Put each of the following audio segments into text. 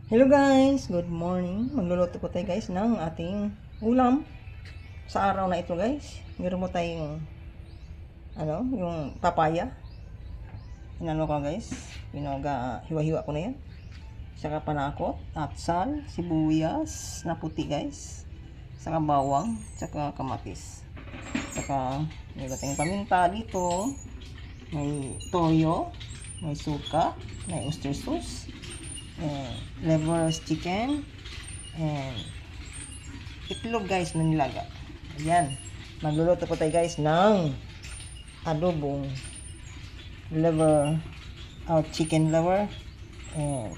Hello guys, good morning. Magluluto po tayo guys ng ating ulam sa araw na ito guys. Meron mo tayong yung papaya. Inano ko guys, hiwa-hiwa ko na yan. Saka panakot, atsal, sibuyas na puti guys. Saka bawang, saka kamatis. Saka may tayong paminta dito. May toyo, may suka, may oyster sauce. Liver chicken and itlog guys na nilaga. Ayan, magluluto po tayo guys ng adobong liver chicken liver and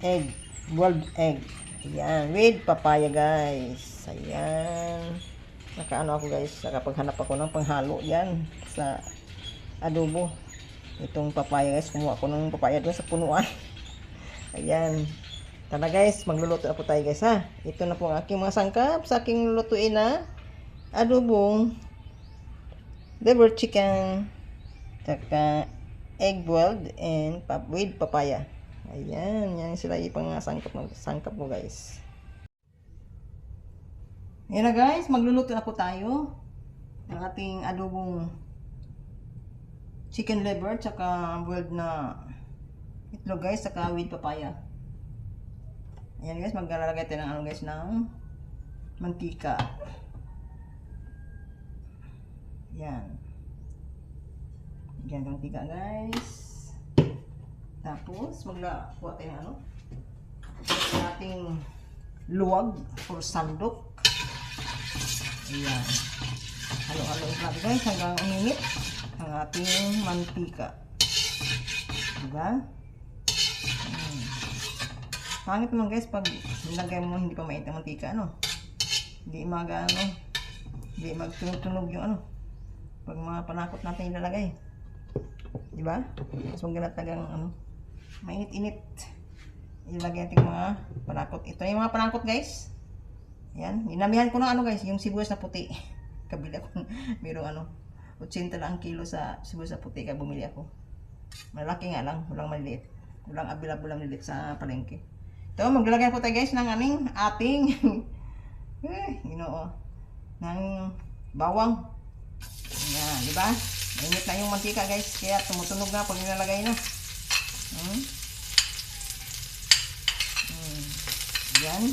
egg, boiled egg. Ayan, with papaya guys. Ayan, nakaano ako guys, nakapaghanap ako ng panghalo yan sa adobo. Itong papaya guys, kumuha ako ng papaya doon sa punuan. Ayan. Tara guys, magluluto na po tayo guys ha. Ito na po ang aking mga sangkap sa aking lulutuin na adobong liver chicken saka egg boiled and with papaya. Ayan, yan sila ipang sangkap mo guys. Ayan na guys, magluluto na po tayo ng ating adobong chicken liver saka boiled na itlog guys, saka with papaya. Ayan guys, maglalagay tayo ng guys, ng mantika. Ayan. Ayan ng mantika guys. Tapos, maglakuha tayo ng ating luwag or sandok. Ayan. Halo-halo natin guys hanggang uminit ang ating mantika. Diba? Pangit naman guys pag nilagay mo hindi pa mainit ang mantika, hindi hindi magtunog yung pag mga panakot natin ilalagay, di ba? Tapos wag ganat tagang mainit-init ilalagay natin mga panakot. Ito yung mga panakot guys. Yan, dinamihan ko ng guys, yung sibuyas na puti. Kabila ko mayroong 80 lang ang kilo sa sibuyas na puti kaya bumili ako. Malaki nga lang, walang maliit. Walang available lang maliit sa palengke. Ito, maglalagay po tayo guys ng ating ng bawang. Ayan, di ba? Mainit na yung mantika guys, kaya tumutunog na pag nilalagay na. Ayan.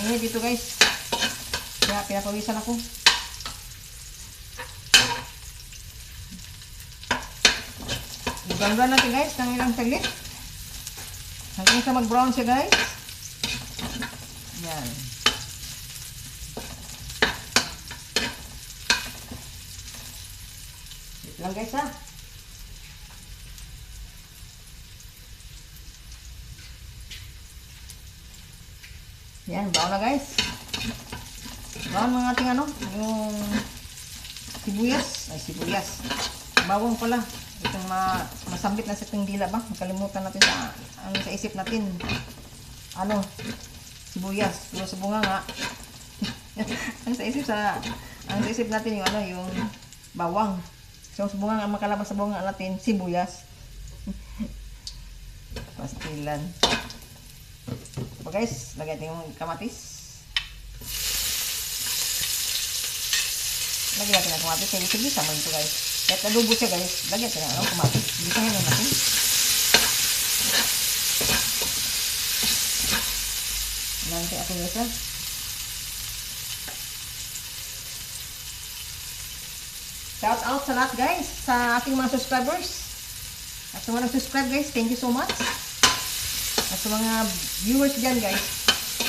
Ayan dito guys. Kaya pinapawisan ako. Ganda natin guys ng ilang saglit hanggang sa mag brown siya guys. Yan. Wait lang guys ha. Yan, brown na guys. Brown ng ating yung sibuyas. Ay, sibuyas. Bawang pala. Itong masambit na sa itong dila ba? Nakalimutan natin sa isip natin. Sibuyas. Pero sa bunga nga. ang sa isip natin yung bawang. So sa bunga nga, makalabas sa bunga natin, sibuyas. Pastilan. So guys, lagay natin yung kamatis. Lagyan natin ang kamatis. Sige, sama ito guys. Kahit adobo siya guys, lagyan natin ang kamatis. Bisahin na natin. Nanti ako guys ha. Shout out sa lahat guys, sa aking mga subscribers. At sa mga nag-subscribe guys, thank you so much. At sa mga viewers dyan guys,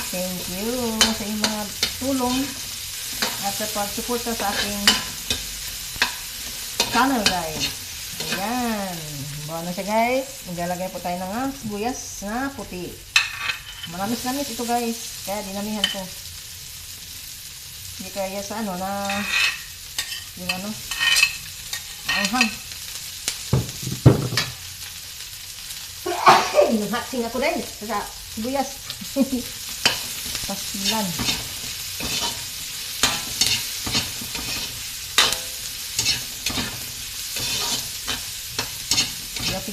thank you sa inyong mga tulong at sa pag-suporta sa aking channel guys. Ayan, bawa na siya guys. Maglalagay po tayo ng sibuyas na puti. Manamis-namis ito guys, kaya dinamihan ko. Hindi kaya sa yung anghang. Hatsing ako din sa sibuyas. Pastilan.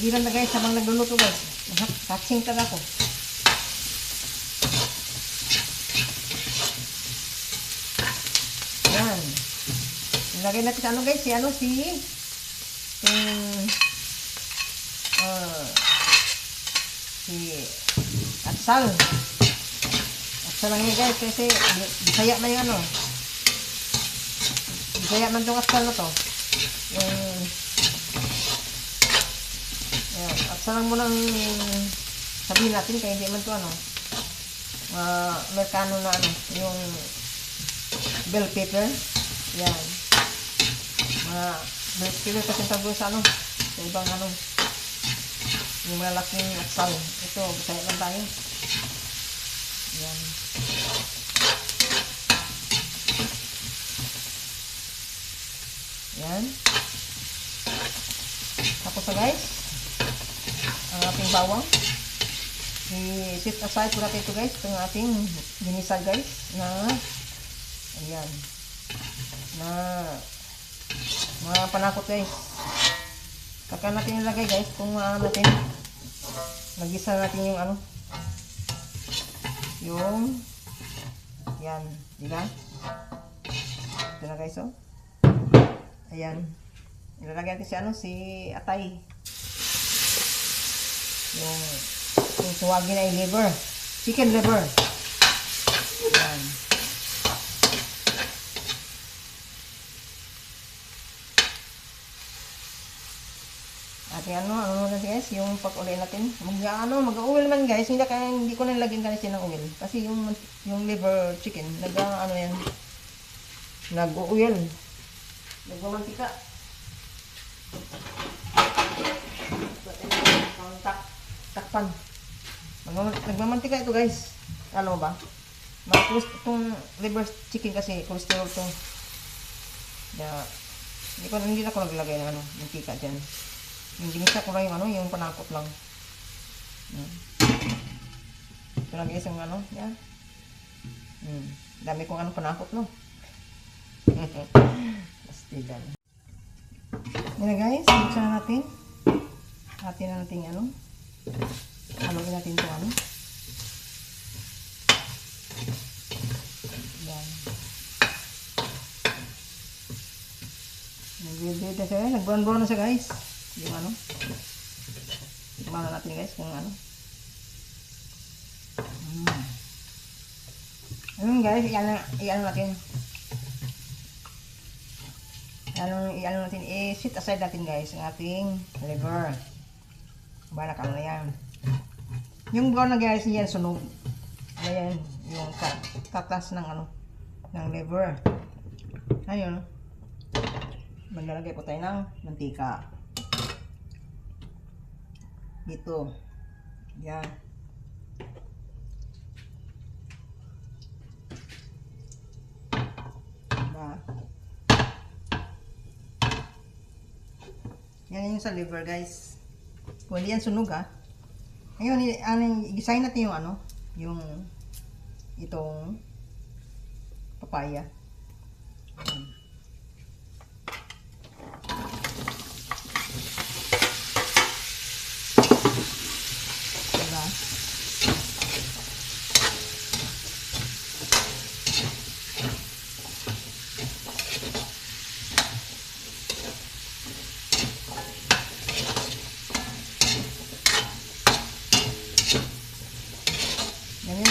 Tigilan na guys habang nagluluto guys. Katsing talaga ako. Yan. Ilagay natin sa ano guys, si atsal. Atsal lang yun guys kasi bisaya man yung ano. Bisaya man itong atsal na to. Atsal lang mo nang sabihin natin kaya hindi man to ano. Amerikano na ano, yung bell pepper. Yan. Bell pepper kasi tawag sa ano, sa ibang ano, yung malaking atsal. Ito, bisaya lang tayo. Yan. Yan. Tapos na guys, ang ating bawang. I-set aside po natin ito guys. Ito ang ating ginisa guys na ayan. Na mga panakot guys. Kaka natin ilagay guys kung natin nagisa natin yung ano yung yan, diba? Ito na guys oh. Ayan. Ilalagay natin si ano, si atay. Yung tuwagin ay liver. Chicken liver. Ayan. At ano natin guys, yung pag-uli natin. Mag-oil man guys, hindi ko na nilagyan kasi ng oil. Kasi yung liver chicken, yan, nag-oil. Nagmamantika. Takpan. Nagmamantika ito guys. Alam mo ba? Itong liver chicken kasi cholesterol to. Hindi na ako naglagay ng mantika dyan. Yung ginisa ko lang yung panakot lang. Ito na guys yung yan. Dami kong panakot no. Pastigan. Yan na guys, buksan na natin. Hatiin na natin haluin natin ito yan. Nag-build na siya, nag-brown na siya guys. Yung tingnan natin guys kung ayun guys, iyan natin. Iyan natin, i-set aside natin guys ang ating liver. Balak na yan. Yung brown na guys, yan sunog. Ayan, yung katas ng liver. Ayun. Maglalagay po tayo ng mantika. Dito. Yan. Diba? Yan yung sa liver guys. Kung hindi yan sunog ngayon, gisahin natin yung itong papaya. Diba?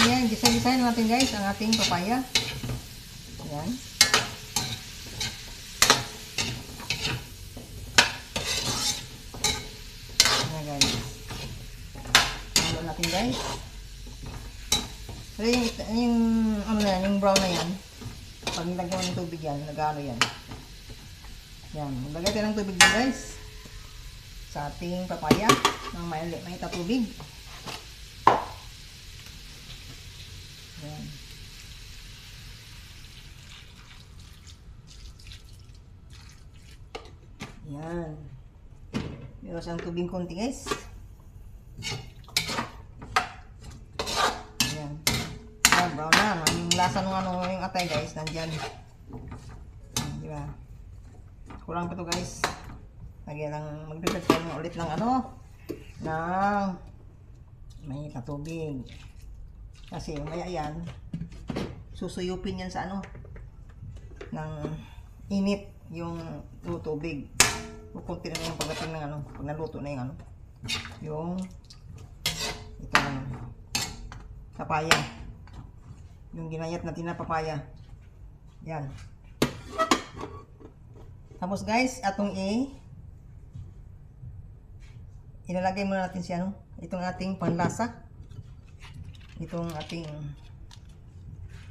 Yan, gisa-gisahin natin guys ang ating papaya. Yan. Yan guys. Halo natin guys. So yung brown na yan, pag nilagyan mo ng tubig yan, nag-ano yan. Yan, maglagay tayo ng tubig din guys sa ating papaya ng may tubig. Yan. Yan. Meron siyang tubig konti guys. Yan. Yan, brown na. Yung lasa ng yung atay guys, nandyan. Diba? Kulang pa to guys. Lagyan lang, magdagdag tayo ulit ng ng may tubig. Kasi maya yan, susuyupin yan sa ano, ng init yung tubig. Kukunti na yung pagdating ng ano, pag naluto na yung ano, yung itong papaya. Yung ginayat natin na papaya. Yan. Tapos guys, atong ilalagay muna natin si ano, itong ating panlasa. Itong ating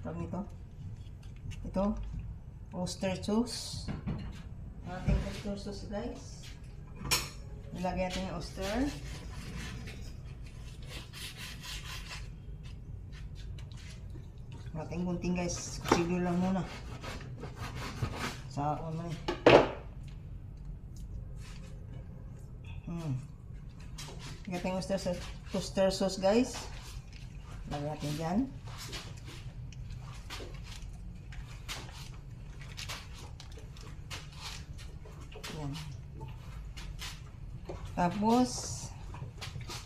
tawag nito. Ito, oyster sauce. Ating oyster sauce guys. Ilagay natin yung oyster. Ating gunting guys. Kusilyo lang muna. Sa ano eh. Ating oyster sauce guys. Lagyan natin dyan. Yan. Tapos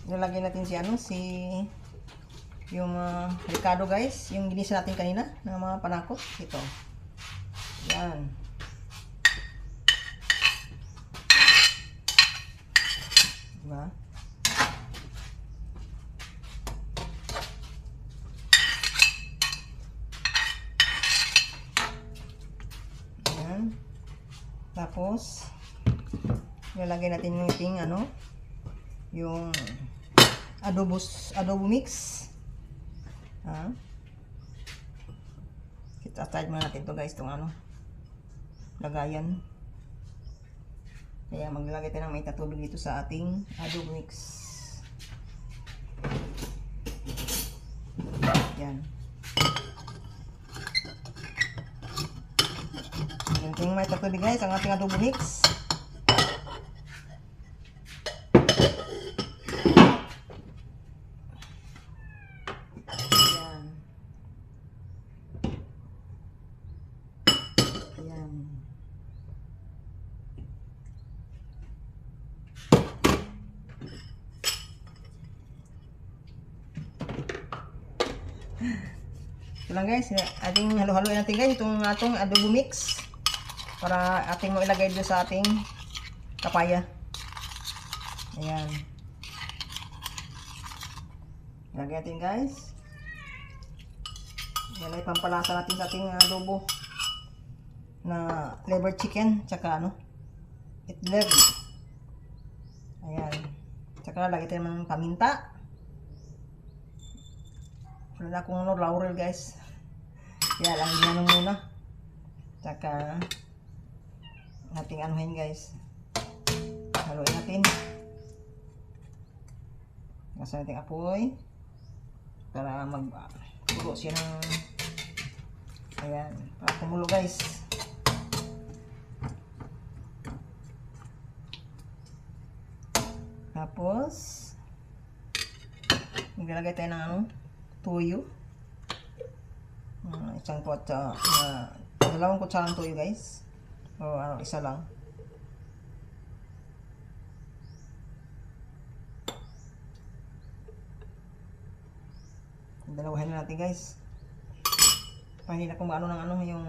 nilagay natin si ano, yung ricado guys, yung ginisa natin kanina ng mga panakot. Ito. Yan. Diba? Yan. Tapos ilalagay natin yung ating ano, yung adobo mix. Kita-start muna natin to guys, itong ano, lagayan. Kaya maglagay tayo ng may tubig dito sa ating adobo mix. Yan. Yung may tubig guys, ang ating adobo mix. Ito lang guys, ating halo-haloin natin guys itong atong adobo mix para ating mo ilagay dito sa ating papaya. Ayan. Ilagay natin guys. Yan ay pampalasa natin sa ating adobo na liver chicken tsaka ano, itlog. Ayan. Tsaka lagay tayo ng paminta. Wala akong ano, laurel guys. Kaya lang ginanong muna. Tsaka ating anuhin guys. Haluin natin. Nasa natin apoy. Para magpulo siya ng ayan. Para kumulo guys. Tapos maglalagay tayo ng ano, tuyo. Isang dalawang kutsarang tuyo guys. O ano, isa lang. Dalawahin na natin guys. Pahin na kung ano ng ano yung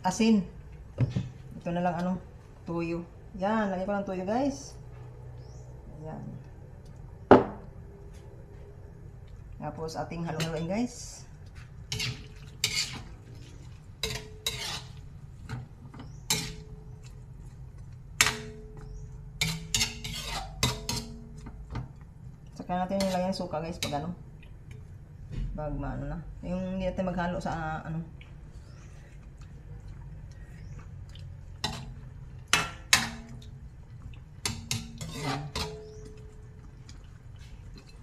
asin. Ito na lang ano, tuyo. Yan, lagay ko ng tuyo guys. Ayan. Tapos ating halo-haloin guys. Saka natin nilagyan ng suka guys pag ano. Pag maano na. Yung hindi natin maghalo sa ano.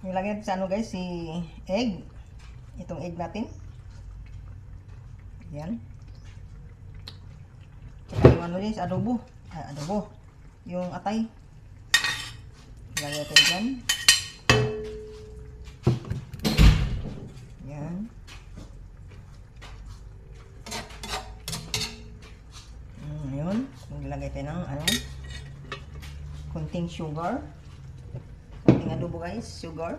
Nilagyan natin sa ano guys, si egg. Itong egg natin. Yan. Tsaka yung ano guys, adobo. Adobo. Yung atay. Nilagyan natin dyan. Yan. Yun. Nilagay tayo ng ano, kunting sugar. Kunting adobo guys, sugar.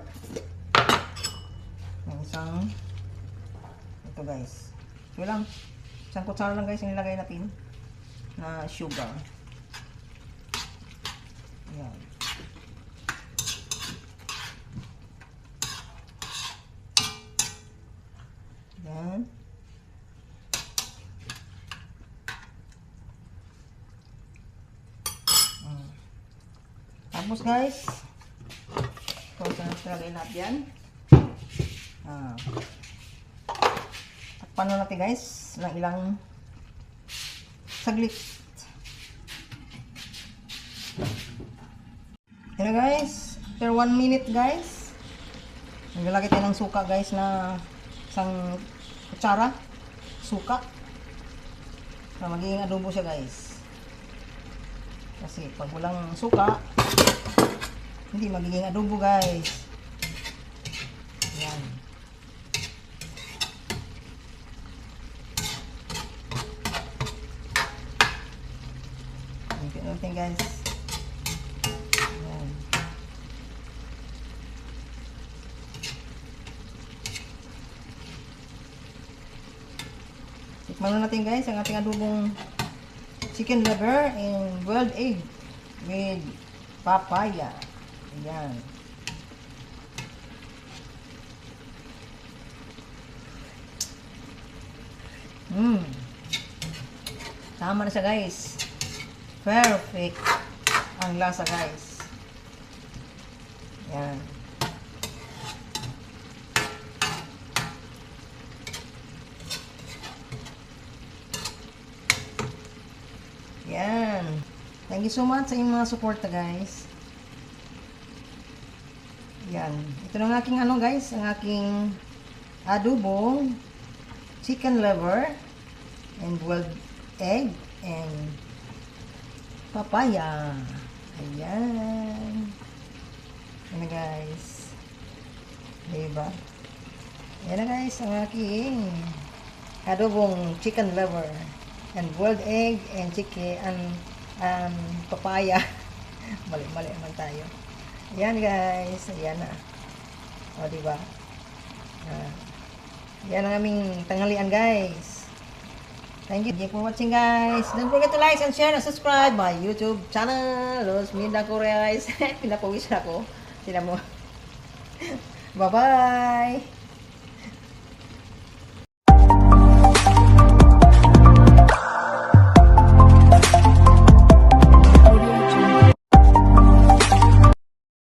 Yung isang, ito guys. Ito lang. Isang kutsara lang guys yung nilagay natin na sugar. Yan. Yan. Tapos guys, ito sa nilagay natin yan. Takpan natin guys ng ilang saglit. Ito guys, after 1 minute guys, naglalagay tayo ng suka guys na isang kutsara suka na magiging adobo siya guys. Kasi pag walang suka, hindi magiging adobo guys. Yan. Tingnan natin guys. Yan. Tikman natin guys ang ating adobong chicken liver and boiled egg with papaya. Ayan. Tama na siya guys. Perfect ang lasa guys. Ayan. Yan. Thank you so much sa inyong mga suporta guys. Yan. Ito na ang aking ano guys, ang aking adobong chicken liver and boiled egg and papaya. Ayan. Yan na guys. Diba? Yan na guys, ang aking adobong chicken liver and boiled egg and chicken and papaya. Mali naman tayo. Ayan guys, ayan na. O diba? Yan ang aming tanghalian guys. Thank you for watching guys. Don't forget to like and share and subscribe my YouTube channel. Los Minda ko guys. Pinapawis ako. Sila mo. Bye bye.